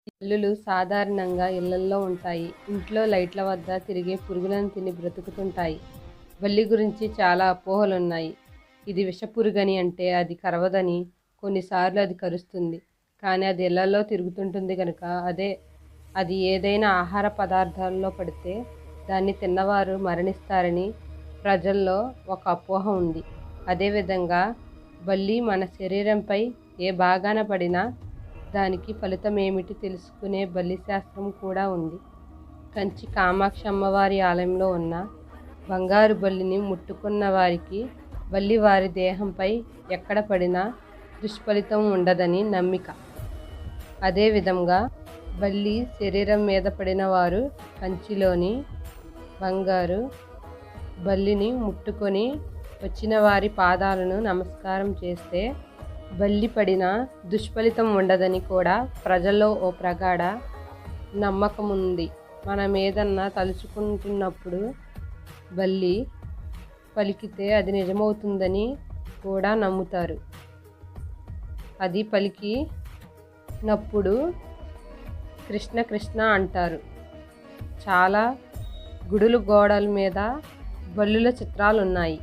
బల్లులు సాధారణంగా ఇళ్లల్లో ఉంటాయి. ఇంట్లో లైట్ల వద్ద తిరిగే పురుగులను తిని బ్రతుకుతుంటాయి. బల్లి గురించి చాలా అపోహలున్నాయి. ఇది విషపురుగని, అంటే అది కరవదని. కొన్నిసార్లు అది కరుస్తుంది, కానీ అది ఇళ్లలో తిరుగుతుంటుంది కనుక అది ఏదైనా ఆహార పదార్థాల్లో పడితే దాన్ని తిన్నవారు మరణిస్తారని ప్రజల్లో ఒక అపోహ ఉంది. అదేవిధంగా బల్లి మన శరీరంపై ఏ భాగాన పడినా దానికి ఫలితమేమిటి తెలుసుకునే బల్లి శాస్త్రం కూడా ఉంది. కంచి కామాక్షి అమ్మవారి ఆలయంలో ఉన్న బంగారు బల్లిని ముట్టుకున్న వారికి బల్లి వారి దేహంపై ఎక్కడ పడినా దుష్ఫలితం ఉండదని నమ్మిక. అదేవిధంగా బల్లి శరీరం మీద పడిన వారు కంచిలోని బంగారు బల్లిని ముట్టుకొని వచ్చిన వారి పాదాలను నమస్కారం చేస్తే బల్లి పడిన దుష్ఫలితం ఉండదని కూడా ప్రజల్లో ఓ ప్రగాఢ నమ్మకం ఉంది. మనం ఏదన్నా తలుచుకుంటున్నప్పుడు బల్లి పలికితే అది నిజమవుతుందని కూడా నమ్ముతారు. అది పలికినప్పుడు కృష్ణ కృష్ణ అంటారు. చాలా గుడులు గోడల మీద బల్లుల చిత్రాలున్నాయి.